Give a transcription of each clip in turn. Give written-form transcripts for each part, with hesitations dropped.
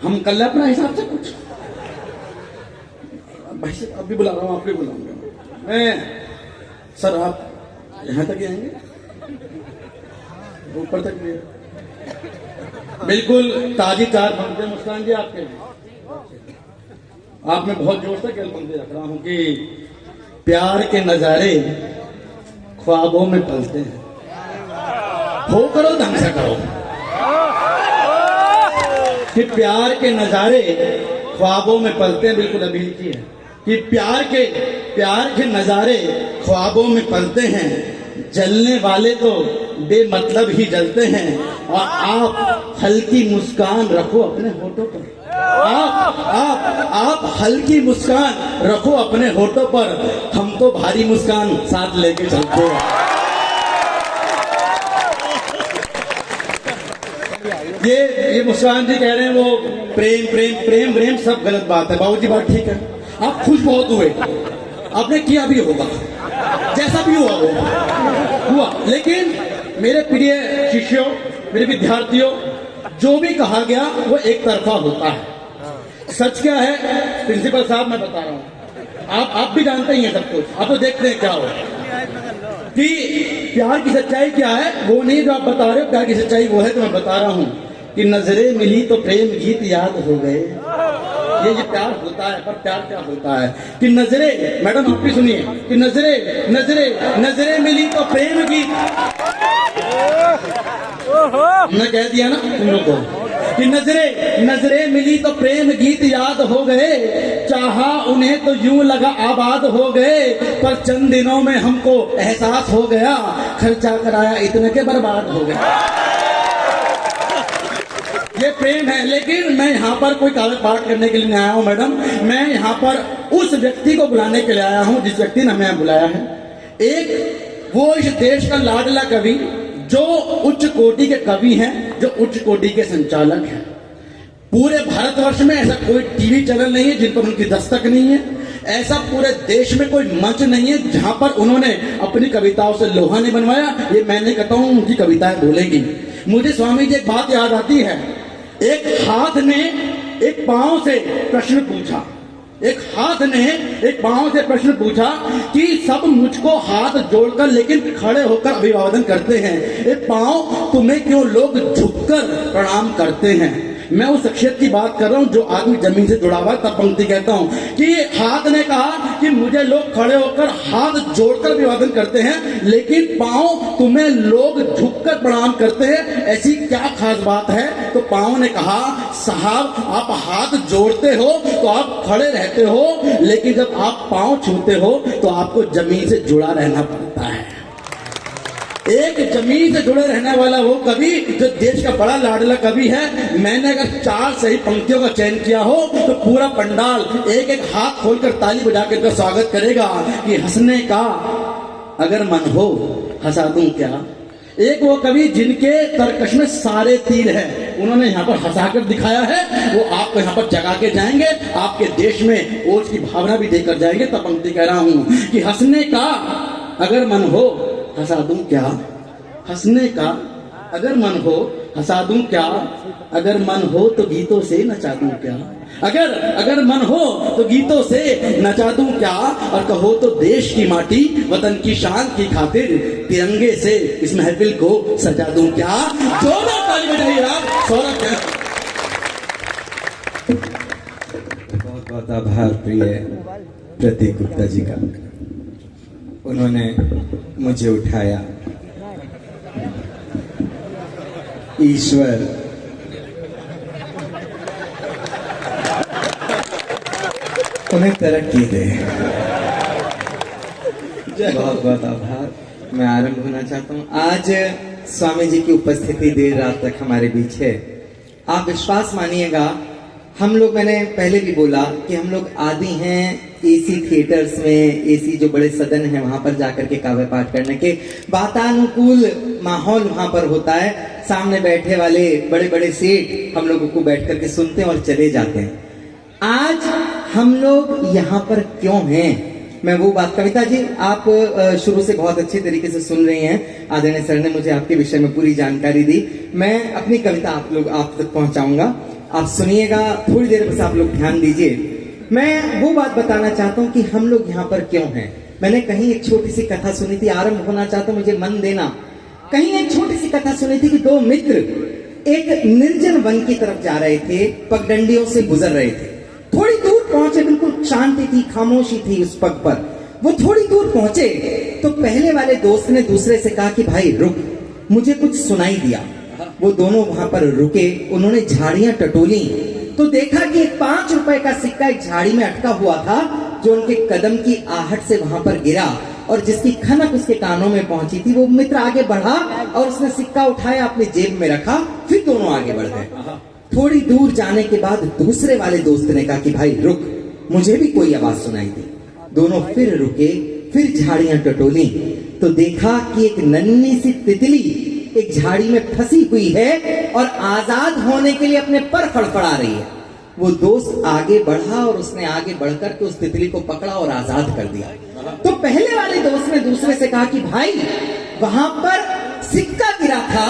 हम कर ले अपना हिसाब से कुछ। भाई साहब अब भी बुला रहा हूँ, आप भी बुलाऊंगा मैं। सर आप यहाँ तक ही आएंगे, ऊपर तक भी? बिल्कुल ताजी चार पंक्तियां मुस्कान जी आपके लिए। आप में बहुत जोर से गल पंक्ति रख रहा हूं कि प्यार के नजारे ख्वाबों में पलते हैं। हो करो ढंग से करो कि प्यार के नजारे ख्वाबों में पलते हैं। बिल्कुल अभी लिखी है कि प्यार के नजारे ख्वाबों में पलते हैं। जलने वाले तो बेमतलब ही जलते हैं। और आप हल्की मुस्कान रखो अपने होठों पर। आप हल्की मुस्कान रखो अपने होठों पर। हम तो भारी मुस्कान साथ लेके चलते हैं। ये मुस्कान जी कह रहे हैं वो प्रेम प्रेम प्रेम प्रेम सब गलत बात है। बाबूजी बात ठीक है, आप खुश बहुत हुए, आपने किया भी होगा, जैसा भी हुआ हुआ। लेकिन मेरे प्रिय शिष्यों, मेरे विद्यार्थियों, जो भी कहा गया वो एक तरफा होता है। सच क्या है प्रिंसिपल साहब मैं बता रहा हूं, आप भी जानते ही हैं सब कुछ। आप तो देखते हैं क्या हो कि प्यार की सच्चाई क्या है, वो नहीं जो आप बता रहे हो। प्यार की सच्चाई वो है तो मैं बता रहा हूं कि नजरें मिली तो प्रेम गीत याद हो गए। ये प्यार होता है। पर प्यार क्या होता है कि नजरें, मैडम आप भी सुनिए, कि नजरें नजरें नजरें मिली तो प्रेम गीत। हमने कह दिया ना तुम लोग को कि नजरें मिली तो प्रेम गीत याद हो गए। चाहा उन्हें तो यूं लगा आबाद हो गए। पर चंद दिनों में हमको एहसास हो गया, खर्चा कराया इतने के बर्बाद हो गए। ये प्रेम है। लेकिन मैं यहाँ पर कोई कागज पाठ करने के लिए नहीं आया हूँ मैडम। मैं यहाँ पर उस व्यक्ति को बुलाने के लिए आया हूँ जिस व्यक्ति ने हमें बुलाया है। एक वो इस देश का लाडला कवि, जो उच्च कोटि के कवि हैं, जो उच्च कोटि के संचालक हैं। पूरे भारतवर्ष में ऐसा कोई टीवी चैनल नहीं है जिन पर उनकी दस्तक नहीं है। ऐसा पूरे देश में कोई मंच नहीं है जहां पर उन्होंने अपनी कविताओं से लोहा नहीं बनवाया। ये मैं नहीं कहता हूं, उनकी कविताएं बोलेगी। मुझे स्वामी जी एक बात याद आती है। एक हाथ ने एक पांव से प्रश्न पूछा, एक हाथ ने एक पांव से प्रश्न पूछा कि सब मुझको हाथ जोड़कर लेकिन खड़े होकर अभिवादन करते हैं, एक पांव तुम्हें क्यों लोग झुककर प्रणाम करते हैं। मैं उस शख्सियत की बात कर रहा हूं जो आदमी जमीन से जुड़ा हुआ है। तब पंक्ति कहता हूं कि हाथ ने कहा कि मुझे लोग खड़े होकर हाथ जोड़कर अभिवादन करते हैं, लेकिन पांव तुम्हें लोग झुककर प्रणाम करते हैं, ऐसी क्या खास बात है। तो पांव ने कहा साहब आप हाथ जोड़ते हो तो आप खड़े रहते हो, लेकिन जब आप पांव छूते हो तो आपको जमीन से जुड़ा रहना पड़ता है। एक जमीन से जुड़े रहने वाला वो कवि जो देश का बड़ा लाडला कवि है। मैंने अगर 4 सही पंक्तियों का चयन किया हो तो पूरा पंडाल एक एक हाथ खोलकर ताली बजा कर स्वागत करेगा कि हंसने का अगर मन हो हंसा दूं क्या। एक वो कवि जिनके तरकश में सारे तीर हैं, उन्होंने यहाँ पर हंसाकर दिखाया है। वो आपको यहाँ पर जगा के जाएंगे, आपके देश में ओज की भावना भी देकर जाएंगे। तब पंक्ति कह रहा हूं कि हंसने का अगर मन हो हंसा दूं क्या। हंसने का अगर मन हो हंसा दूं क्या। अगर मन हो तो गीतों से नचा दूं क्या। अगर मन हो तो गीतों से नचा दूं क्या। और कहो तो देश की माटी वतन की शान की खातिर तिरंगे से इस महफिल को सजा दूं क्या। जोरदार ताली बजाइए आप सौरभ। बहुत बहुत आभार प्रिय प्रतीक गुप्ता जी का। उन्होंने मुझे उठाया। ईश्वर उन्हें तरक्की दे। बहुत बहुत आभार। मैं आरंभ होना चाहता हूँ। आज स्वामी जी की उपस्थिति देर रात तक हमारे बीच है। आप विश्वास मानिएगा, हम लोग, मैंने पहले भी बोला कि हम लोग आदी हैं एसी थिएटर्स में, एसी जो बड़े सदन हैं वहां पर जाकर के काव्य पाठ करने के। वातानुकूल माहौल वहां पर होता है। सामने बैठे वाले बड़े बड़े सेठ हम लोगों को बैठ करके सुनते हैं और चले जाते हैं। आज हम लोग यहाँ पर क्यों हैं, मैं वो बात, कविता जी आप शुरू से बहुत अच्छे तरीके से सुन रही हैं। आदरणीय सर ने मुझे आपके विषय में पूरी जानकारी दी। मैं अपनी कविता आप तक पहुंचाऊंगा। आप सुनिएगा, थोड़ी देर बस आप लोग ध्यान दीजिए। मैं वो बात बताना चाहता हूँ कि हम लोग यहाँ पर क्यों हैं। मैंने कहीं एक छोटी सी कथा सुनी थी, आरंभ होना चाहता हूँ, मुझे मन देना। कहीं एक छोटी सी कथा सुनी थी कि दो मित्र एक निर्जन वन की तरफ जा रहे थे, पगडंडियों से गुजर रहे थे। थोड़ी दूर पहुंचे, बिल्कुल शांति थी, खामोशी थी उस पग पर। वो थोड़ी दूर पहुंचे तो पहले वाले दोस्त ने दूसरे से कहा कि भाई रुक, मुझे कुछ सुनाई दिया। वो दोनों वहां पर रुके, उन्होंने झाड़ियां टटोली तो देखा कि एक 5 रुपए का सिक्का एक झाड़ी में अटका हुआ था, जो उनके कदम की आहट से वहां पर गिरा और जिसकी खनक उसके कानों में पहुंची थी। वो मित्र आगे बढ़ा और उसने सिक्का उठाया, अपने जेब में रखा, फिर दोनों आगे बढ़ गए। थोड़ी दूर जाने के बाद दूसरे वाले दोस्त ने कहा कि भाई रुक, मुझे भी कोई आवाज सुनाई दी। दोनों फिर रुके, फिर झाड़ियां टटोली तो देखा कि एक नन्ही सी तितली एक झाड़ी में फंसी हुई है और आजाद होने के लिए अपने पर फड़फड़ा रही है। वो दोस्त आगे बढ़ा और उसने आगे बढ़कर के उस तितली को पकड़ा और आजाद कर दिया। तो पहले वाले दोस्त ने दूसरे से कहा कि भाई वहां पर सिक्का गिरा था,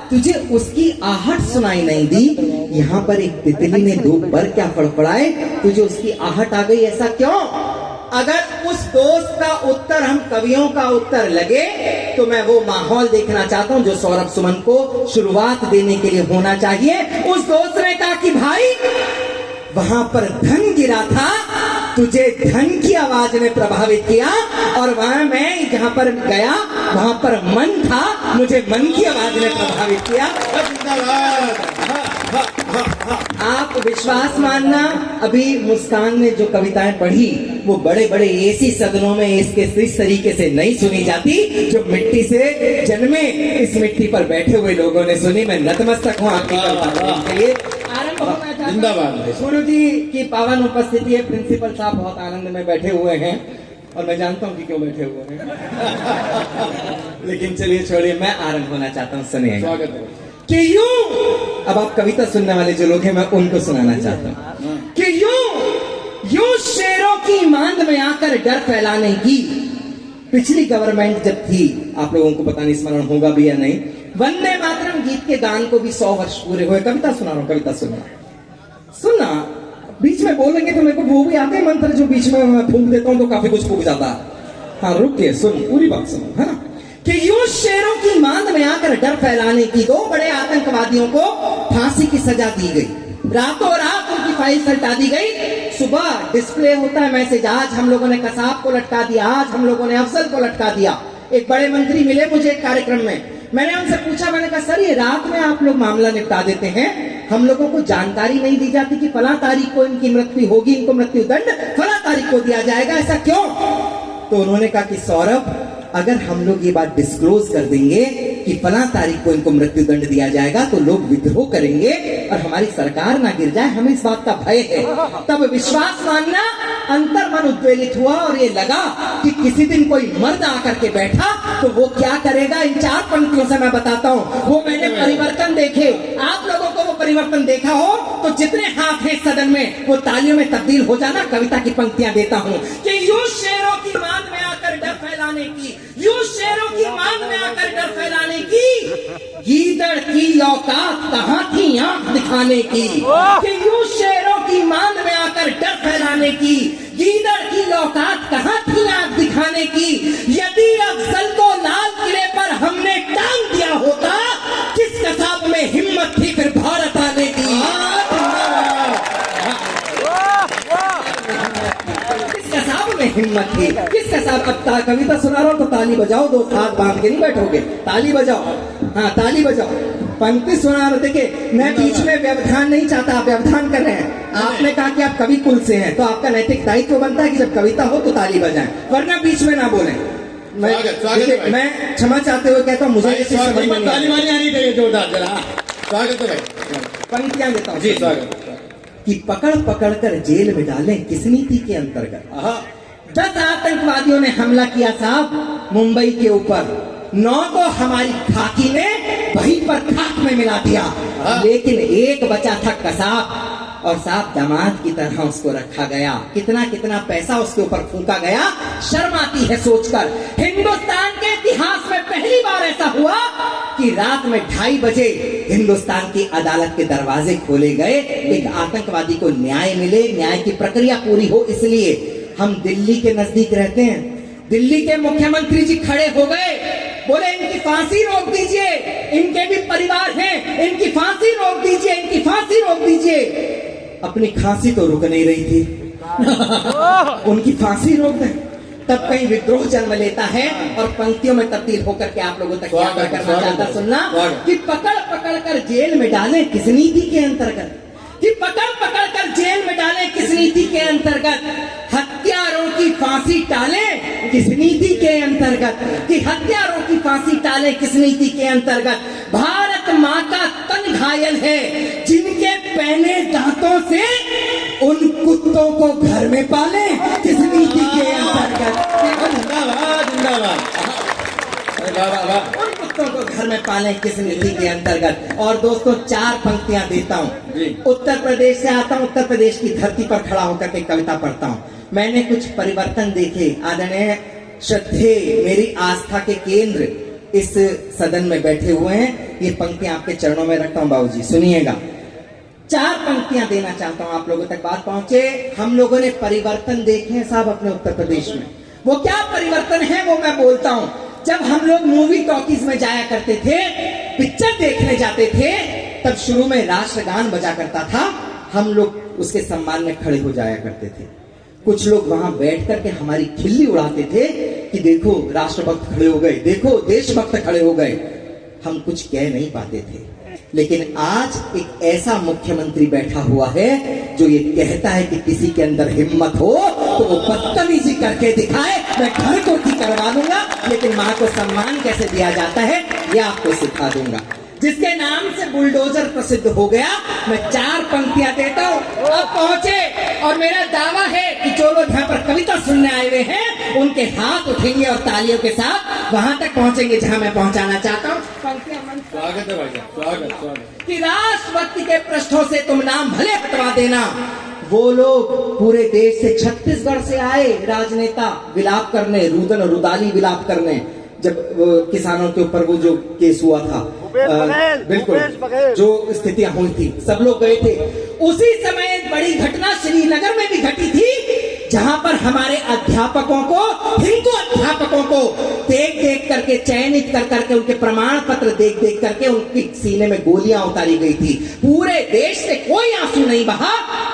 तुझे उसकी आहट सुनाई नहीं दी। यहाँ पर एक तितली ने 2 पर क्या फड़फड़ाए, तुझे उसकी आहट आ गई, ऐसा क्यों? अगर उस दोस्त का उत्तर हम कवियों का उत्तर लगे तो मैं वो माहौल देखना चाहता हूं जो सौरभ सुमन को शुरुआत देने के लिए होना चाहिए। उस दोस्त ने कहा कि भाई वहां पर धन गिरा था, तुझे धन की आवाज ने प्रभावित किया, और वहां मैं जहां पर गया वहां पर मन था, मुझे मन की आवाज ने प्रभावित किया। आप विश्वास मानना, अभी मुस्कान ने जो कविताएं पढ़ी वो बड़े बड़े एसी सदनों में इस तरीके से नहीं सुनी जाती जो मिट्टी से जन्मे इस मिट्टी पर बैठे हुए लोगों ने सुनी। मैं नतमस्तक हूँ आपकी कविताओं के लिए। आरंभ होना चाहता हूं। गुरु जी की पावन उपस्थिति है। प्रिंसिपल साहब बहुत आनंद में बैठे हुए हैं और मैं जानता हूँ कि क्यों बैठे हुए हैं लेकिन चलिए छोड़िए, मैं आरंभ होना चाहता हूँ। सुनिए कि यूं, अब आप कविता सुनने वाले जो लोग हैं मैं उनको सुनाना चाहता हूँ कि यूं शेरों की मांद में आकर डर फैलाने की। पिछली गवर्नमेंट जब थी, आप लोगों को पता नहीं स्मरण होगा भी या नहीं, वंदे मातरम गीत के गान को भी 100 वर्ष पूरे हुए। कविता सुना रहा हूं, कविता सुनना। बीच में बोलेंगे तो मेरे को वो भी आते हैं मंत्र जो बीच में मैं फूंक देता हूं तो काफी कुछ फूंक जाता है। हाँ रुक के सुन, पूरी बात सुनो, है ना। कि यूं शेरों की मांद में आकर डर फैलाने की 2 बड़े आतंकवादियों को फांसी की सजा दी गई। रातों रात उनकी फाइल सल्टा दी गई। सुबह डिस्प्ले होता है मैसेज, आज हम लोगों ने कसाब को लटका दिया, आज हम लोगों ने अफजल को लटका दिया। एक बड़े मंत्री मिले मुझे एक कार्यक्रम में, मैंने उनसे पूछा, मैंने कहा सर ये रात में आप लोग मामला निपटा देते हैं, हम लोगों को जानकारी नहीं दी जाती कि फला तारीख को इनकी मृत्यु होगी, इनको मृत्यु दंड फला तारीख को दिया जाएगा, ऐसा क्यों? तो उन्होंने कहा कि सौरभ, अगर हम लोग ये बात डिस्क्लोज कर देंगे कि फला तारीख को इनको मृत्यु दंड दिया जाएगा तो लोग विद्रोह करेंगे और हमारी सरकार ना गिर जाए, हमें इस बात का भय है। तब विश्वास मानना, अंतर मन उद्वेलित हुआ और ये लगा कि किसी दिन कोई मर्द आकर के बैठा तो वो क्या करेगा। इन 4 पंक्तियों से मैं बताता हूँ, वो मैंने परिवर्तन देखे। आप लोगों को वो परिवर्तन देखा हो तो जितने हाथ हैं सदन में वो तालियों में तब्दील हो जाना। कविता की पंक्तियां देता हूँ कि यूं शेरों की मांद में आकर डर फैलाने की, यूं शेरों की मांद में आकर डर फैलाने की, गीदड़ की औकात कहाँ थी आंख दिखाने की। कि यूं शेरों की मांद में आकर डर फैलाने की, गीदड़ की औकात कहाँ थी आंख दिखाने की। यदि अफजल को लाल किले पर हमने टांग दिया होता, किस कसाब में हिम्मत थी फिर भारत आने की। किस कसाब में हिम्मत थी, किस कसाब। अब कविता सुना रहा हूं तो ताली बजाओ, 2 हाथ बांध के नहीं बैठोगे, ताली बजाओ, हाँ ताली बजाओ। पंक्ति सुना रहे, देखिए मैं बीच में व्यवधान नहीं चाहता, आप व्यवधान कर रहे हैं। आपने कहा कि आप कवि कुल से हैं तो आपका नैतिक दायित्व बनता है कि जब कविता हो तो ताली बजाएं, वरना बीच में ना बोलें। मैं क्षमा चाहते हुए कहता हूँ, मुझे ताली मारी आनी चाहिए जोरदार जरा। स्वागत है भाई, पंक्तियां देता हूँ जी। स्वागत कि पकड़ पकड़ कर जेल में डालें किस नीति के अंतर्गत। 10 आतंकवादियों ने हमला किया साहब मुंबई के ऊपर, 9 को हमारी खाकी ने वहीं पर खाक में मिला दिया, लेकिन एक बचा था कसाब, और साहब दामाद की तरह उसको रखा गया। कितना कितना पैसा उसके ऊपर फूंका गया, शर्म आती है सोचकर। हिंदुस्तान के इतिहास में पहली बार ऐसा हुआ कि रात में 2:30 बजे हिंदुस्तान की अदालत के दरवाजे खोले गए, एक आतंकवादी को न्याय मिले, न्याय की प्रक्रिया पूरी हो। इसलिए हम दिल्ली के नजदीक रहते हैं। दिल्ली के मुख्यमंत्री जी खड़े हो गए, बोले इनकी फांसी रोक दीजिए, इनके भी परिवार हैं, इनकी फांसी रोक दीजिए, इनकी फांसी रोक दीजिए। अपनी खांसी तो रुक नहीं रही थी, उनकी फांसी रोक दें। तब कहीं विद्रोह जन्म लेता है और पंक्तियों में तब्दील होकर के आप लोगों तक याद करना चाहता सुनना कि पकड़ पकड़ कर जेल में डालें किस नीति के अंतर्गत, कि पकड़ पकड़ कर जेल में डालें किस नीति के अंतर्गत, हत्यारों की फांसी टालें किस नीति के अंतर्गत, कि हत्यारों की फांसी टालें किस नीति के अंतर्गत। भारत माँ का तन घायल है, जिनके पहने दांतों से उन कुत्तों को घर में पालें किस नीति के अंतर्गत। जिंदाबाद जिंदाबाद। अरे वाह वाह वाह। उन कुत्तों को घर में पालें किस नीति के अंतर्गत। और दोस्तों 4 पंक्तियां देता हूँ। जी। उत्तर प्रदेश से आता हूँ, उत्तर प्रदेश की धरती पर खड़ा होकर के कविता पढ़ता हूँ। मैंने कुछ परिवर्तन देखे। आदरणीय श्रद्धे मेरी आस्था के केंद्र इस सदन में बैठे हुए हैं, ये पंक्तियां आपके चरणों में रखता हूँ बाबूजी, सुनिएगा। 4 पंक्तियां देना चाहता हूं, आप लोगों तक बात पहुंचे। हम लोगों ने परिवर्तन देखे हैं साहब अपने उत्तर प्रदेश में। वो क्या परिवर्तन है वो मैं बोलता हूं। जब हम लोग मूवी टॉकीज में जाया करते थे, पिक्चर देखने जाते थे, तब शुरू में राष्ट्रगान बजा करता था, हम लोग उसके सम्मान में खड़े हो जाया करते थे। कुछ लोग वहां बैठ करके हमारी खिल्ली उड़ाते थे कि देखो राष्ट्रभक्त खड़े हो गए, देखो देशभक्त खड़े हो गए। हम कुछ कह नहीं पाते थे। लेकिन आज एक ऐसा मुख्यमंत्री बैठा हुआ है जो ये कहता है कि किसी के अंदर हिम्मत हो तो वो बदतमीजी करके दिखाए, मैं घर को ठीक करवा दूंगा, लेकिन माँ को सम्मान कैसे दिया जाता है ये आपको सिखा दूंगा। जिसके नाम से बुलडोजर प्रसिद्ध हो गया, मैं 4 पंक्तियां देता हूँ, अब पहुंचे। और मेरा दावा है कि जो लोग यहाँ पर कविता सुनने आए हुए हैं, उनके हाथ उठेंगे और तालियों के साथ वहां तक पहुंचेंगे जहां मैं पहुंचाना चाहता हूँ। पंक्तियां स्वागत है भाई साहब, स्वागत स्वागत। कि राष्ट्रभक्ति के पृष्ठों से तुम नाम भले हटवा देना। वो लोग पूरे देश से, छत्तीसगढ़ से आए राजनेता विलाप करने, रुदन रुदाली विलाप करने, जब किसानों के ऊपर वो जो केस हुआ था, बिल्कुल जो स्थितियां हुई थी, सब लोग गए थे। उसी समय एक बड़ी घटना श्रीनगर में भी घटी थी, जहां पर हमारे अध्यापकों को, हिंदू अध्यापकों को देख देख करके, चयनित कर करके, उनके प्रमाण पत्र देख देख करके उनकी सीने में गोलियां उतारी गई थी। पूरे देश से कोई आंसू नहीं बहा।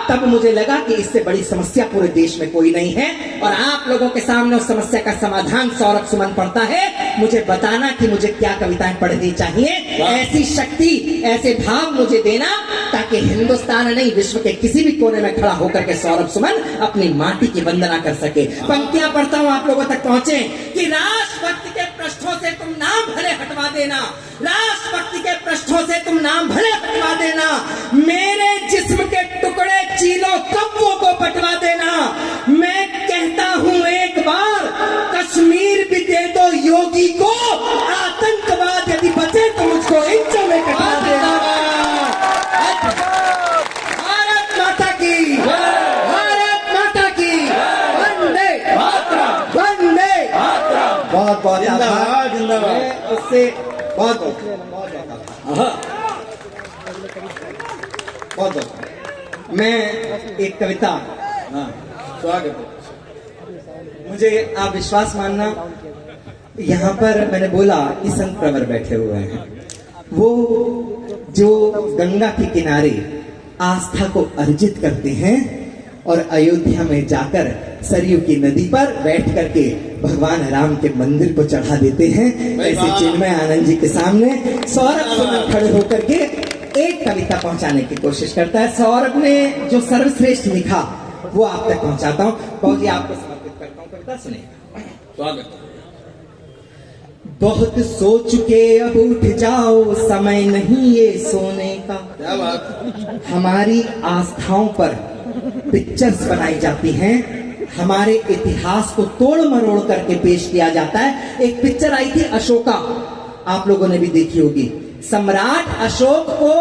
तब मुझे लगा कि इससे बड़ी समस्या पूरे देश में कोई नहीं है, और आप लोगों के सामने उस समस्या का समाधान सौरभ सुमन पढ़ता है। मुझे बताना कि मुझे क्या कविताएं पढ़नी चाहिए, ऐसी शक्ति, ऐसे भाव मुझे देना, ताकि हिंदुस्तान नहीं विश्व के किसी भी कोने में खड़ा होकर के सौरभ सुमन अपनी माटी की वंदना कर सके। पंक्तियां पढ़ता हूं, आप लोगों तक पहुंचे। कि राष्ट्रभक्ति के पृष्ठों से तुम नाम भले हटवा देना, राष्ट्रभक्ति के पृष्ठों से तुम नाम भले हटवा देना, मेरे जिस्म के टुकड़े चीलों कब्बों को बंटवा देना। मैं कहता हूं एक बार, कश्मीर भी दे दो योगी को, आतंकवाद यदि बचे तो मुझको इंचों में कटा देना। भारत माता की, भारत माता की, वंदे वंदे। बहुत बहुत जिंदाबाद जिंदाबाद। उससे बहुत बहुत बहुत मैं एक कविता, स्वागत है। मुझे आप विश्वास मानना, यहाँ पर मैंने बोला कि संत प्रवर बैठे हुए हैं, वो जो गंगा के किनारे आस्था को अर्जित करते हैं और अयोध्या में जाकर सरयू की नदी पर बैठ करके भगवान राम के मंदिर को चढ़ा देते हैं। ऐसे चिन्मय आनंद जी के सामने सौरभ सुमन खड़े होकर के एक कविता पहुंचाने की कोशिश करता है। सौरभ ने जो सर्वश्रेष्ठ लिखा वो आप तक पहुंचाता हूँ। बहुत ही आपको समर्पित करता हूँ, कविता सुने। स्वागत। बहुत सो चुके अब उठ जाओ, समय नहीं ये सोने का। क्या बात। हमारी आस्थाओं पर पिक्चर्स बनाई जाती हैं, हमारे इतिहास को तोड़ मरोड़ करके पेश किया जाता है। एक पिक्चर आई थी अशोका, आप लोगों ने भी देखी होगी। सम्राट अशोक को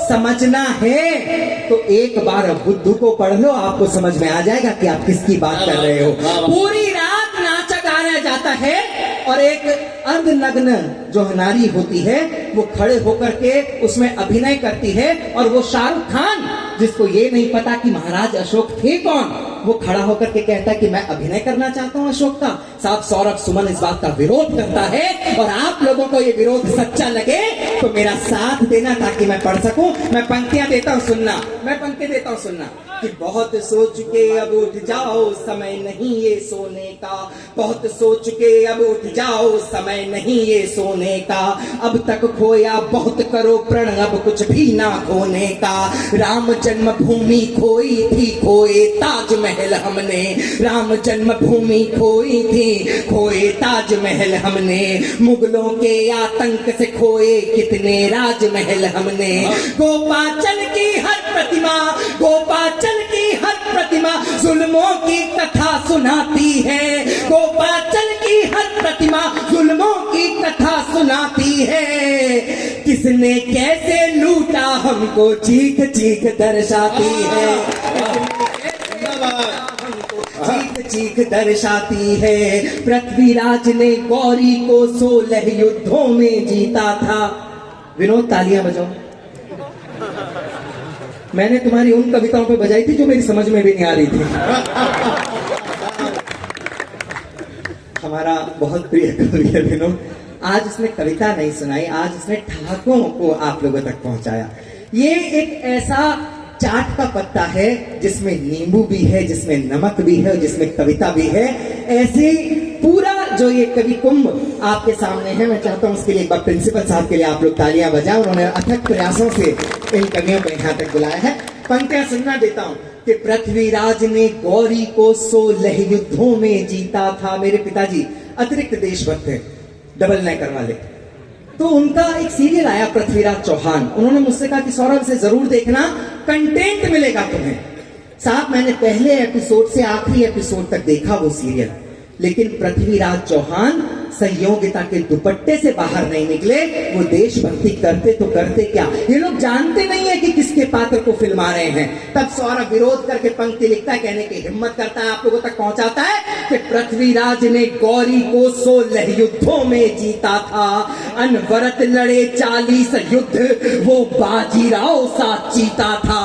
समझना है तो एक बार बुद्ध को पढ़ लो, आपको समझ में आ जाएगा कि आप किसकी बात कर रहे हो। पूरी रात नाचा गाया जाता है, और एक अर्धनग्न जो नारी होती है वो खड़े होकर के उसमें अभिनय करती है, और वो शाहरुख खान जिसको ये नहीं पता कि महाराज अशोक थे कौन, वो खड़ा होकर के कहता है कि मैं अभिनय करना चाहता हूं अशोक का। साहब सौरभ सुमन इस बात का विरोध करता है, और आप लोगों को ये विरोध सच्चा लगे तो मेरा साथ देना ताकि मैं पढ़ सकूं। मैं पंक्तियां देता हूं सुनना, मैं पंक्ति देता हूं सुनना कि बहुत सोच के अब उठ जाओ, समय नहीं ये सोने का। बहुत सोच के अब उठ जाओ, समय नहीं ये सोने का। अब तक खोया बहुत करो प्रण, अब कुछ भी ना खोने का। राम जन्मभूमि खोई थी, खोए ताजमहल हमने। राम जन्मभूमि खोई थी, खोए ताजमहल हमने। मुगलों के आतंक से खोए कितने राजमहल हमने। गोपाचल की हर प्रतिमा, गोपाचल की हर प्रतिमा जुल्मों की कथा सुनाती है। गोपाचल की हर प्रतिमा जुल्मों की कथा सुनाती है। किसने कैसे लूटा हमको चीख चीख दर्शाती है। चीख चीख दर्शाती है। पृथ्वीराज ने गौरी को 16 युद्धों में जीता था। विनोद तालियां बजाओ। मैंने तुम्हारी उन कविताओं पे बजाई थी जो मेरी समझ में भी नहीं आ रही थी। हमारा बहुत प्रिय कवि है विनोद, आज इसने कविता नहीं सुनाई, आज इसने ठहाकों को आप लोगों तक पहुंचाया। ये एक ऐसा चाट का पत्ता है जिसमें नींबू भी है, जिसमें नमक भी है और जिसमें कविता भी है। ऐसे पूरा जो ये कवि कुंभ आपके सामने है, मैं चाहता हूं उसके लिए एक बार प्रिंसिपल साहब के लिए आप लोग तालियां बजाएं। उन्होंने अथक प्रयासों से इन कवियों को यहाँ तक बुलाया है। पंक्तियां सुनना देता हूं कि पृथ्वीराज ने गौरी को 16 युद्धों में जीता था। मेरे पिताजी अतिरिक्त देशभक्त थे, डबल नेकर वाले, तो उनका एक सीरियल आया पृथ्वीराज चौहान। उन्होंने मुझसे कहा कि सौरभ से जरूर देखना, कंटेंट मिलेगा तुम्हें। साहब मैंने पहले एपिसोड से आखिरी एपिसोड तक देखा वो सीरियल, लेकिन पृथ्वीराज चौहान संयोगिता के दुपट्टे से बाहर नहीं निकले। वो देशभक्ति करते तो करते क्या, ये लोग जानते नहीं है कि किसके पात्र को फिल्मा रहे हैं। तब सौरभ विरोध करके पंक्ति लिखता है, कहने की हिम्मत करता है, आप लोगों तक पहुंचाता है कि पृथ्वीराज ने गौरी को 16 युद्धों में जीता था। अनवरत लड़े 40 युद्ध, वो बाजीराव सा चीता था।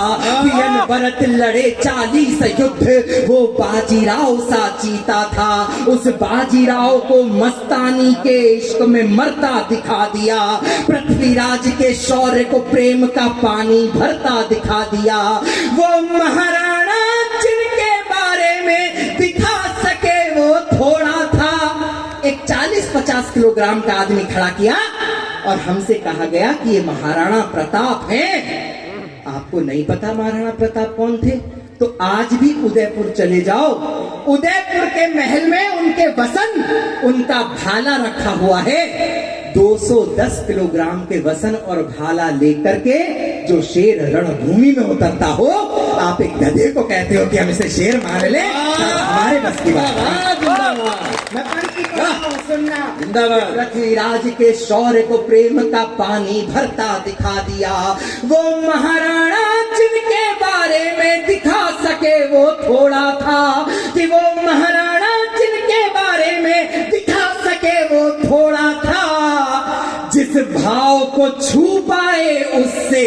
अनवरत लड़े 40 युद्ध, वो बाजीराव सा चीता था। उस बाजीराव को मस्तानी के इश्क में मरता दिखा दिया। पृथ्वीराज के शौर्य को प्रेम का पानी भरता दिखा दिया। वो महाराणा जिनके बारे में दिखा सके वो थोड़ा था। एक 40-50 किलोग्राम का आदमी खड़ा किया और हमसे कहा गया कि ये महाराणा प्रताप हैं। आपको नहीं पता महाराणा प्रताप कौन थे? तो आज भी उदयपुर चले जाओ, उदयपुर के महल में उनके वसन, उनका भाला रखा हुआ है। 210 किलोग्राम के वसन और भाला लेकर के जो शेर रणभूमि में उतरता हो, आप एक गधे को कहते हो कि हम इसे शेर मान ले, हमारे बस की बात सुनना। पृथ्वीराज के शौर्य को प्रेम का पानी भरता दिखा दिया। वो महाराणा जिनके बारे में दिखा सके वो थोड़ा था, कि वो महाराणा जिनके बारे में दिखा सके वो थोड़ा था। जिस भाव को छू पाए उससे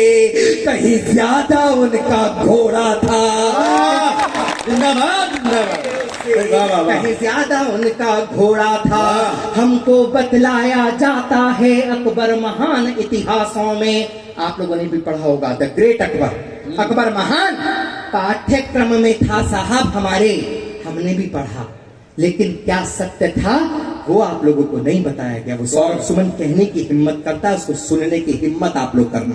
कहीं ज्यादा उनका घोड़ा था। कहीं ज्यादा उनका घोड़ा था। हमको बतलाया जाता है अकबर महान इतिहासों में, आप लोगों ने भी पढ़ा होगा द ग्रेट अकबर, अकबर महान पाठ्यक्रम में था साहब हमारे, हमने भी पढ़ा, लेकिन क्या सत्य था वो आप लोगों को नहीं बताया गया। वो सौरभ सुमन कहने की हिम्मत करता है, उसको सुनने की हिम्मत आप लोग करना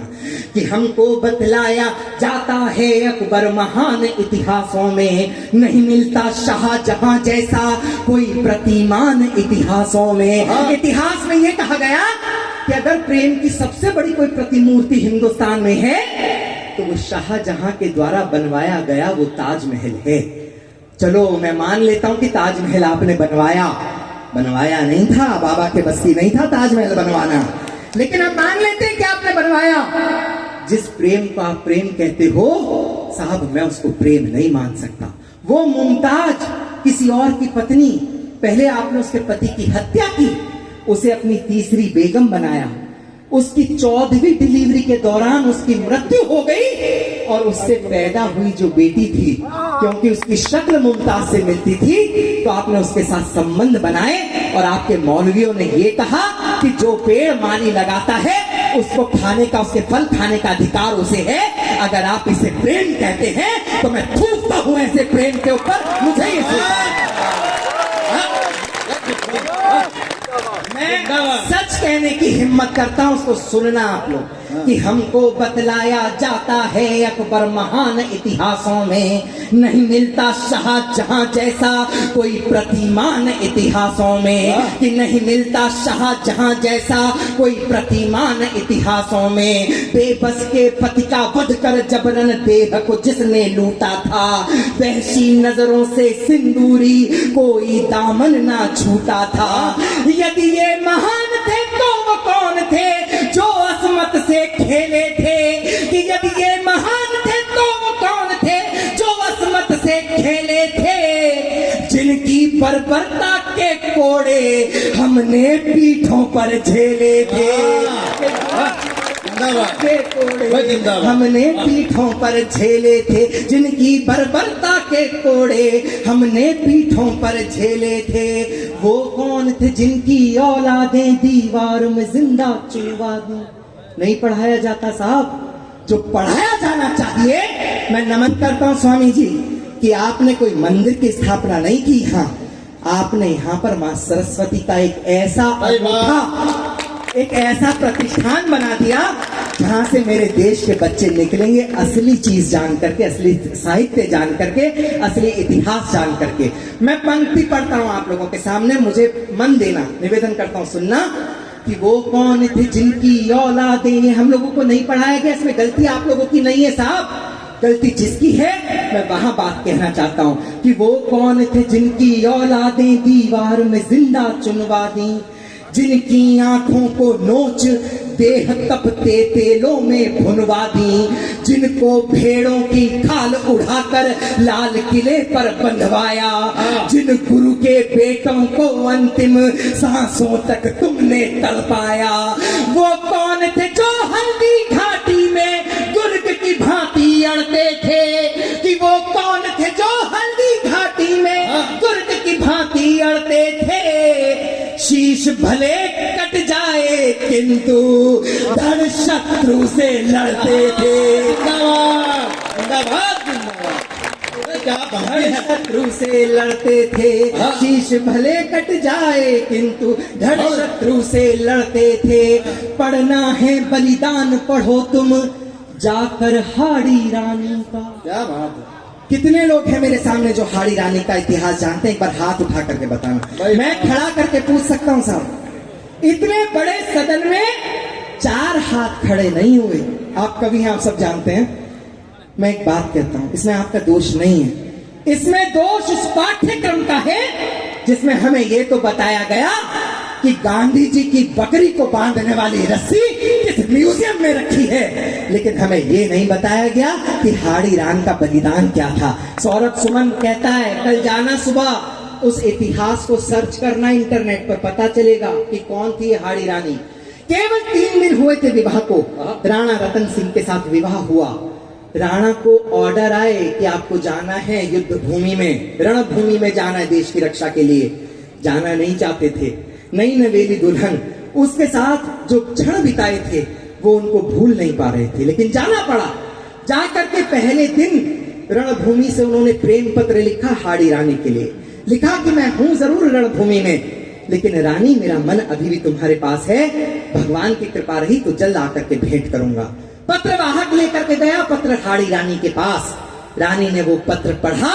कि हमको बतलाया जाता है अकबर महान इतिहासों में, नहीं मिलता शाहजहां जैसा कोई प्रतिमान इतिहासों में। इतिहास में ये कहा गया कि अगर प्रेम की सबसे बड़ी कोई प्रतिमूर्ति हिंदुस्तान में है तो वो शाहजहां के द्वारा बनवाया गया वो ताजमहल है। चलो मैं मान लेता हूं कि ताजमहल आपने बनवाया नहीं था, बाबा के बस की नहीं था ताजमहल बनवाना, लेकिन हम मान लेते हैं कि आपने बनवाया। जिस प्रेम को आप प्रेम कहते हो साहब, मैं उसको प्रेम नहीं मान सकता। वो मुमताज किसी और की पत्नी पहले आपने उसके पति की हत्या की, उसे अपनी तीसरी बेगम बनाया, उसकी 14वीं डिलीवरी के दौरान उसकी मृत्यु हो गई और उससे पैदा हुई जो बेटी थी, क्योंकि उसकी शक्ल मुमताज से मिलती थी, तो आपने उसके साथ संबंध बनाए और आपके मौलवियों ने ये कहा कि जो पेड़ माली लगाता है उसको खाने का, उसके फल खाने का अधिकार उसे है। अगर आप इसे प्रेम कहते हैं तो मैं थूकता हूं ऐसे प्रेम के ऊपर, मुझे ये मैं सच कहने की हिम्मत करता हूं, उसको सुनना आप लोग, कि हमको बतलाया जाता है अकबर महान इतिहासों में, नहीं मिलता शाहजहां जैसा कोई प्रतिमान इतिहासों में, कि नहीं मिलता शाहजहां जैसा कोई प्रतिमान इतिहासों में। बेबस के पति का वध कर जबरन देह को जिसने लूटा था, वहशी नजरों से सिंदूरी कोई दामन ना छूटा था। यदि ये महान थे तो वो कौन थे जो असमत से खेले थे, कि यदि ये महान थे तो वो कौन थे जो असमत से खेले थे, जिनकी बर्बरता के कोड़े हमने पीठों पर झेले थे, के कोड़े हमने पीठों पर झेले थे, जिनकी बर्बरता के कोड़े हमने पीठों पर झेले थे। वो कौन थे जिनकी औलादें दीवार में जिंदा चुनवा दी। नहीं पढ़ाया जाता साहब, जो पढ़ाया जाना चाहिए। मैं नमन करता हूं स्वामी जी कि आपने कोई मंदिर की स्थापना नहीं की, हाँ आपने यहाँ पर मां सरस्वती का एक ऐसा प्रतिष्ठान बना दिया जहां से मेरे देश के बच्चे निकलेंगे असली चीज जान करके, असली साहित्य जान करके, असली इतिहास जान करके। मैं पंक्ति पढ़ता हूं आप लोगों के सामने, मुझे मन देना, निवेदन करता हूं सुनना, कि वो कौन थे जिनकी औलादें, हम लोगों को नहीं पढ़ाया गया, इसमें गलती आप लोगों की नहीं है साहब, गलती जिसकी है मैं वहां बात कहना चाहता हूं, कि वो कौन थे जिनकी औलादें दीवार में जिंदा चुनवा दी, जिनकी आंखों को नोच देह तपते तेलों में भुनवा दी, जिनको भेड़ों की खाल उड़ाकर लाल किले पर बंधवाया, जिन गुरु के बेटों को अंतिम सांसों तक तुमने तड़पाया। वो कौन थे जो हल्दी घाटी में दुर्ग की भांति अड़ते थे, कि वो कौन थे जो हल्दी घाटी में दुर्ग की भांति अड़ते थे, शीश भले कट जाए किंतु धड़ शत्रु से लड़ते थे। शत्रु से लड़ते थे, शीश भले कट जाए किंतु धड़ शत्रु से लड़ते थे। पढ़ना है बलिदान पढ़ो तुम जाकर हाड़ी रानी का। क्या बात है। कितने लोग हैं मेरे सामने जो हाड़ी रानी का इतिहास जानते हैं, एक बार हाथ उठा करके बताना। मैं खड़ा करके पूछ सकता हूं साहब, इतने बड़े सदन में 4 हाथ खड़े नहीं हुए। आप कवि हैं, आप सब जानते हैं। मैं एक बात कहता हूं, इसमें आपका दोष नहीं है, इसमें दोष इस पाठ्यक्रम का है जिसमें हमें ये तो बताया गया कि गांधी जी की बकरी को बांधने वाली रस्सी किस म्यूजियम में रखी है, लेकिन हमें ये नहीं बताया गया कि हाड़ी रान का बलिदान क्या था। सौरभ सुमन कहता है कल जाना सुबह, उस इतिहास को सर्च करना इंटरनेट पर, पता चलेगा कि कौन थी हाड़ी रानी। केवल 3 दिन हुए थे विवाह को, राणा रतन सिंह के साथ विवाह हुआ। राणा को ऑर्डर आए कि आपको जाना है युद्ध भूमि में, रणभूमि में जाना है देश की रक्षा के लिए। जाना नहीं चाहते थे। नई नवेली दुल्हन, उसके साथ जो क्षण बिताए थे वो उनको भूल नहीं पा रहे थे, लेकिन जाना पड़ा। जाकर के पहले दिन रणभूमि से उन्होंने प्रेम पत्र लिखा हाड़ी रानी के लिए। लिखा कि मैं हूं जरूर रणभूमि में, लेकिन रानी मेरा मन अभी भी तुम्हारे पास है, भगवान की कृपा रही तो जल्द आकर के भेंट करूंगा। पत्रवाहक लेकर के गया पत्र हाड़ी रानी के पास। रानी ने वो पत्र पढ़ा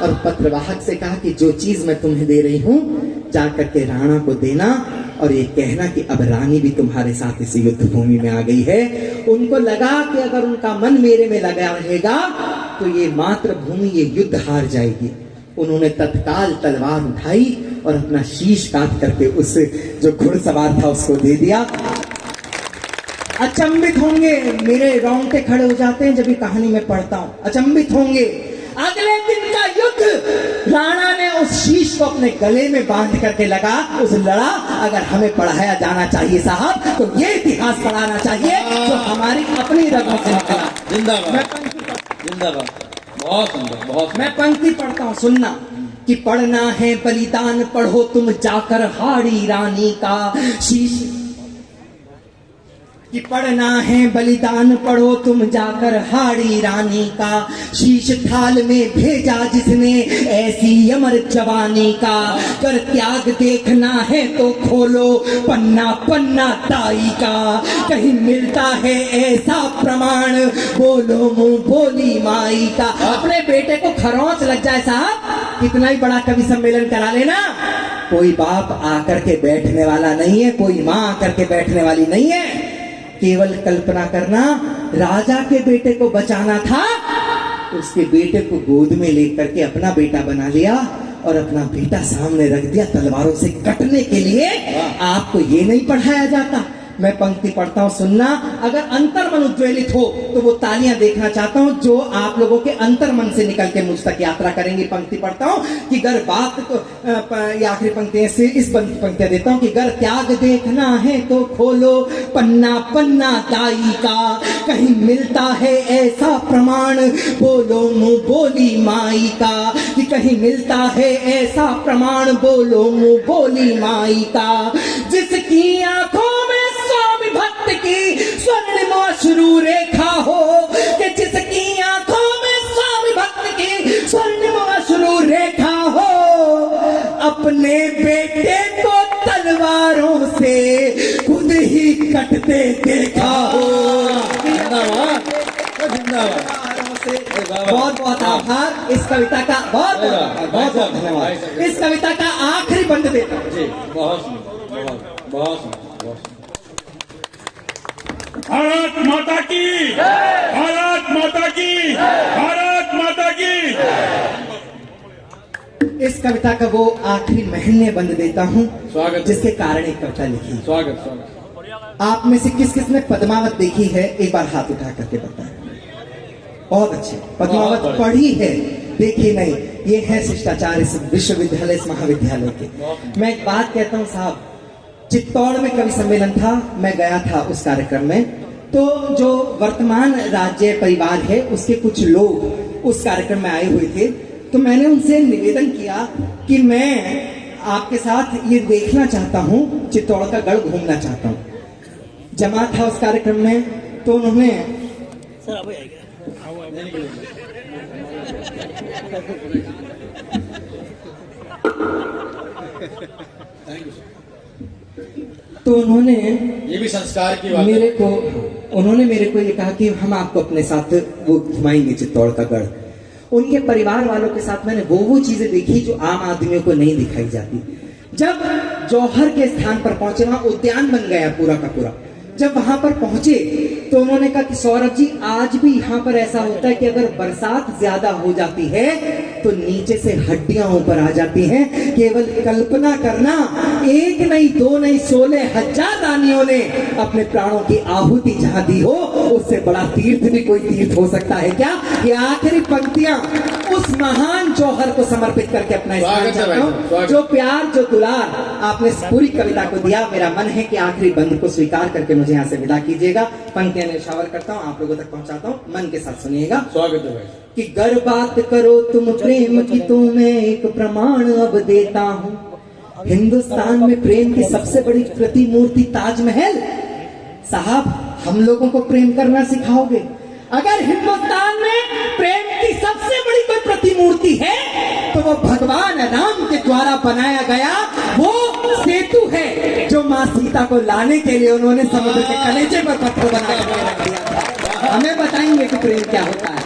और पत्रवाहक से कहा कि जो चीज मैं तुम्हें दे रही हूं जाकर के राणा को देना और ये कहना कि अब रानी भी तुम्हारे साथ इस युद्ध भूमि में आ गई है। उनको लगा कि अगर उनका मन मेरे में लगा रहेगा तो ये मातृभूमि ये युद्ध हार जाएगी। उन्होंने तत्काल तलवार उठाई और अपना शीश काट करके उस जो घुड़सवार था उसको दे दिया। अचंभित होंगे, मेरे रोंगटे खड़े हो जाते हैं जब ये कहानी में पढ़ता हूं, अचंभित होंगे। अगले दिन का युद्ध राणा ने उस शीश को अपने गले में बांध करके लगा, उस लड़ा। अगर हमें पढ़ाया जाना चाहिए साहब, तो ये इतिहास पढ़ाना चाहिए जो हमारी अपनी रगों से निकला। जिंदाबाद जिंदाबाद, बहुत सुंदर, बहुत। मैं पंक्ति पढ़ता हूँ, सुनना। कि पढ़ना है बलिदान पढ़ो तुम जाकर हाड़ी रानी का शीश। कि पढ़ना है बलिदान पढ़ो तुम जाकर हाड़ी रानी का शीश थाल में भेजा जिसने ऐसी अमर जवानी का। कर त्याग देखना है तो खोलो पन्ना पन्ना ताई का। कहीं मिलता है ऐसा प्रमाण बोलो मुंह बोली माई का। अपने बेटे को खरोंच लग जाए साहब, कितना ही बड़ा कवि सम्मेलन करा लेना, कोई बाप आकर के बैठने वाला नहीं है, कोई माँ आकर के बैठने वाली नहीं है। केवल कल्पना करना, राजा के बेटे को बचाना था, उसके बेटे को गोद में लेकर के अपना बेटा बना लिया और अपना बेटा सामने रख दिया तलवारों से कटने के लिए। आपको ये नहीं पढ़ाया जाता। मैं पंक्ति पढ़ता हूँ, सुनना। अगर अंतर्मन उज्ज्वलित हो तो वो तालियां देखना चाहता हूँ जो आप लोगों के अंतर्मन से निकल के मुझ तक यात्रा करेंगे। पंक्ति पढ़ता हूँ कि गर बात को ये आखिरी पंक्ति से इस पंक्तियां देता हूँ कि गर त्याग देखना है तो खोलो पन्ना पन्ना दाई का। कहीं मिलता है ऐसा प्रमाण बोलो मुंह बोली माई का। कि कहीं मिलता है ऐसा प्रमाण बोलो मुंह बोली माई का। जिसकी आंखों में स्वामी भक्त की स्वर्णिम अश्रु रेखा हो, कि जिसकी आंखों में स्वामी भक्त की स्वर्णिम अश्रु रेखा हो, अपने बेटे को तलवारों से खुद ही कटते देखा हो। बहुत बहुत आभार। इस कविता का बहुत बहुत धन्यवाद। इस कविता का आखिरी बंद देता हूं जी, बहुत सुंदर, बहुत बहुत सुंदर, बहुत सुंदर। भारत माता की, भारत माता की, भारत माता की। इस कविता का वो आखिरी महीने बंद देता हूँ, स्वागत। जिसके कारण एक कविता लिखी। स्वागत स्वागत। आप में से किस किस ने पद्मावत देखी है, एक बार हाथ उठा करके बताएं। बहुत अच्छे। पद्मावत बहुत पढ़ी है, देखी नहीं, ये है शिष्टाचार इस विश्वविद्यालय, इस महाविद्यालय के। मैं एक बात कहता हूँ साहब, चित्तौड़ में कवि सम्मेलन था, मैं गया था उस कार्यक्रम में। तो जो वर्तमान राज्य परिवार है उसके कुछ लोग उस कार्यक्रम में आए हुए थे। तो मैंने उनसे निवेदन किया कि मैं आपके साथ ये देखना चाहता हूँ, चित्तौड़ का गढ़ घूमना चाहता हूँ। जमा था उस कार्यक्रम में, तो उन्होंने ये भी संस्कार की बात है। उन्होंने मेरे को ये कहा कि हम आपको अपने साथ वो घुमाएंगे चित्तौड़ का गढ़। उनके परिवार वालों के साथ मैंने वो चीजें देखी जो आम आदमियों को नहीं दिखाई जाती। जब जौहर के स्थान पर पहुंचे, वहां उद्यान बन गया पूरा का पूरा। जब वहां पर पहुंचे तो उन्होंने कहा कि सौरभ जी, आज भी यहाँ पर ऐसा होता है कि अगर बरसात ज्यादा हो जाती है तो नीचे से हड्डियां ऊपर आ जाती हैं। केवल कल्पना करना, एक नहीं दो नहीं 16,000 रानियों ने अपने प्राणों की आहुति जहां दी हो, उससे बड़ा तीर्थ भी कोई तीर्थ हो सकता है क्या? ये आखिरी पंक्तियां उस महान जौहर को समर्पित करके अपना स्थान चाहता हूं। जो प्यार, जो दुलार आपने इस पूरी कविता को दिया, मेरा मन है कि आखिरी बंद को स्वीकार करके मुझे यहाँ से विदा कीजिएगा। पंक्तियां निशावर करता हूँ, आप लोगों तक पहुंचाता हूँ, मन के साथ सुनिएगा। स्वागत है भाई। कि गर बात करो तुम प्रेम की, तो मैं एक प्रमाण अब देता हूँ। हिंदुस्तान में प्रेम की सबसे बड़ी प्रतिमूर्ति ताजमहल। साहब, हम लोगों को प्रेम करना सिखाओगे? अगर हिंदुस्तान में प्रेम की सबसे बड़ी कोई प्रतिमूर्ति है तो वो भगवान राम के द्वारा बनाया गया वो सेतु है, जो माँ सीता को लाने के लिए उन्होंने समुद्र के कलेजे पर पत्थर बना के रख दिया था। हमें बताएंगे कि प्रेम क्या होता है।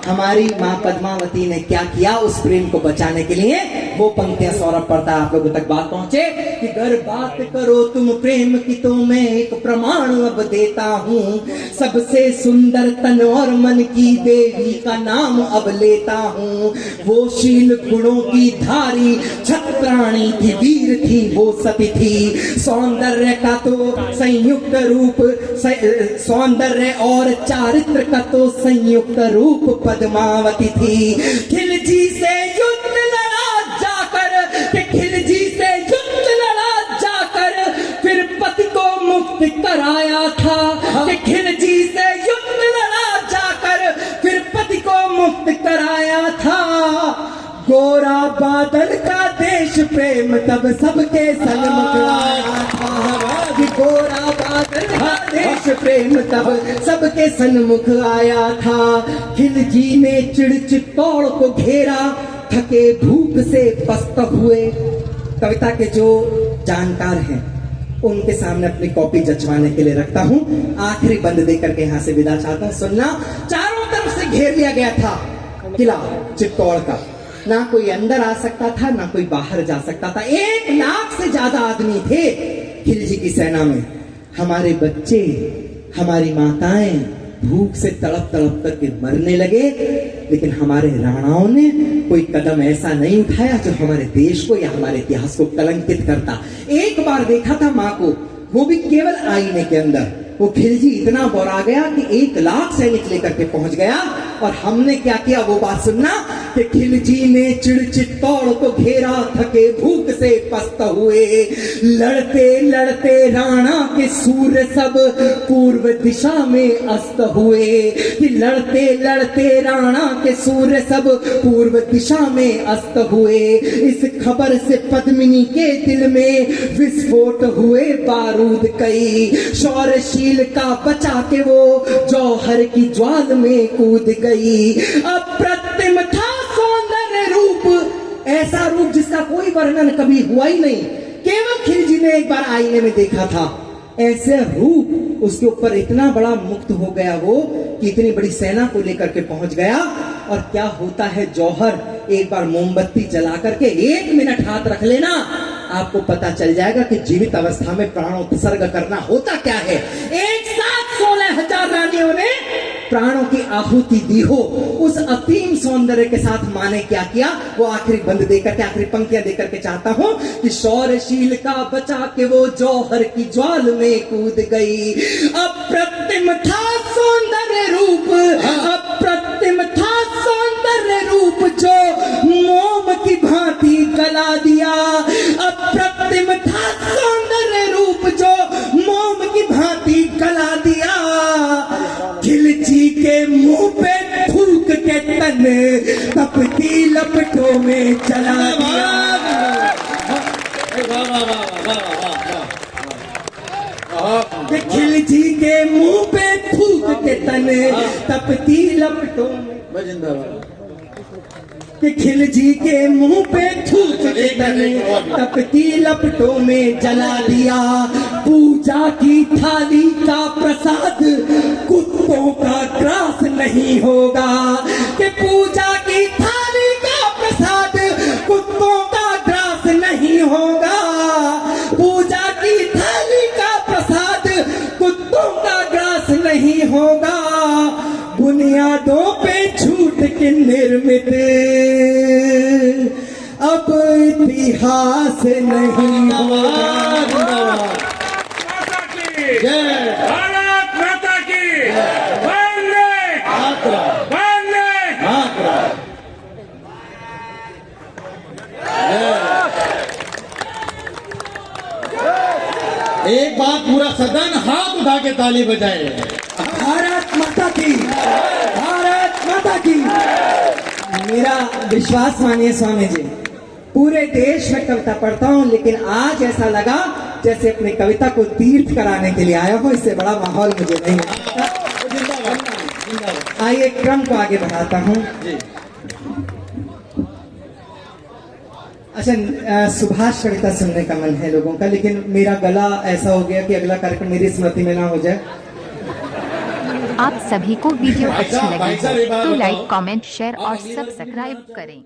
हमारी माँ पद्मावती ने क्या किया उस प्रेम को बचाने के लिए, वो पंक्तियां सौरभ पढ़ता आप लोगों तक बात पहुंचे। कि अगर बात करो तुम प्रेम की, तो मैं एक प्रमाण अब देता हूँ। सबसे सुंदर तन और मन की देवी का नाम अब लेता हूँ। वो शील गुणों की धारी छत्राणी थी, वीर थी वो सती थी। सौंदर्य का तो संयुक्त रूप, सौंदर्य और चारित्र का तो संयुक्त रूप पद्मावती थी। खिलजी से युद्ध कराया था कि खिलजी से युद्ध लड़ा जाकर फिर पति को मुक्त कराया था। गोरा बादल का देश प्रेम तब सबके सन्मुख आया था। गोरा बादल का देश प्रेम तब सबके सन्मुख आया था। खिलजी ने चिड़चित्तौड़ को घेरा, थके भूख से पस्त हुए। कविता के जो जानकार हैं उनके सामने अपनी कॉपी जचवाने के लिए रखता हूं। आखिरी बंद देकर के यहां से विदा चाहता हूं। सुनना, चारों तरफ से घेर लिया गया था किला चित्तौड़ का। ना कोई अंदर आ सकता था, ना कोई बाहर जा सकता था। 1 लाख से ज्यादा आदमी थे खिलजी की सेना में। हमारे बच्चे, हमारी माताएं भूख से तड़प तड़प करके मरने लगे, लेकिन हमारे राणाओं ने कोई कदम ऐसा नहीं उठाया जो हमारे देश को या हमारे इतिहास को कलंकित करता। एक बार देखा था माँ को, वो भी केवल आईने के अंदर। वो खिलजी इतना बौरा गया कि 1 लाख सैनिक लेकर के पहुंच गया। और हमने क्या किया वो बात सुनना कि खिलजी ने चिड़चित्तौड़ को घेरा, थके भूख से पस्त हुए। लड़ते लड़ते राणा के सूर्य सब पूर्व दिशा में अस्त हुए। कि लड़ते लड़ते राणा के सूर्य सब पूर्व दिशा में अस्त हुए। इस खबर से पद्मिनी के दिल में विस्फोट हुए बारूद कई। शौर्यशील का बचा के वो जौहर की ज्वाल में कूद गई। अप्रतिम था सौंदर्य रूप, ऐसा रूप जिसका कोई वर्णन कभी हुआ ही नहीं। केवल खिलजी ने एक बार आईने में देखा था। ऐसे रूप उसके ऊपर इतना बड़ा मुक्त हो गया वो कि इतनी बड़ी सेना को लेकर के पहुंच गया। और क्या होता है जौहर, एक बार मोमबत्ती जला करके 1 मिनट हाथ रख लेना, आपको पता चल जाएगा कि जीवित अवस्था में प्राणोत्सर्ग करना होता क्या है। एक साथ 16,000 रानियों ने प्राणों की आहुति दी हो। उस असीम सौंदर्य के साथ माँ ने क्या किया वो आखिरी बंद देकर के, आखिरी पंक्तियां देकर के चाहता हूं कि शौर्यशील का बचा के वो जौहर की ज्वाल में कूद गई। अप्रतिम था सौंदर्य रूप, अप्रतिम था सौंदर्य रूप जो मोम की भांति गला दिया। अप्रतिम था सौंदर्य रूप जो मोम की भांति गला दिया। खिलजी के मुंह पे थूक के तन तपती लपटों में चला दिया। कि खिलजी के मुंह पे थूक के तन तपती लपटों में, कि खिलजी के मुंह पे थूक के तन तपती लपटों में जला दिया। पूजा की थाली का प्रसाद कुत्तों का ग्रास नहीं होगा। कि पूजा की थाली का प्रसाद कुत्तों का ग्रास नहीं होगा। पूजा की थाली का प्रसाद कुत्तों का ग्रास नहीं होगा। बुनियादों पे झूठ के निर्मित अब इतिहास नहीं होगा। भारत माता की वंदे वंदे। एक बार पूरा सदन हाथ उठा के ताली बजाए। भारत माता की, भारत माता की। मेरा विश्वास मानिए स्वामी जी, पूरे देश में कविता पढ़ता हूँ, लेकिन आज ऐसा लगा जैसे अपनी कविता को तीर्थ कराने के लिए आया हूँ। इससे बड़ा माहौल मुझे नहीं मिलता। आइए क्रम को आगे बढ़ाता हूँ। अच्छा, सुभाष कविता सुनने का मन है लोगों का, लेकिन मेरा गला ऐसा हो गया कि अगला कार्यक्रम मेरी स्मृति में ना हो जाए। आप सभी को वीडियो अच्छी लगी हो तो लाइक, कमेंट, शेयर और सब्सक्राइब करें।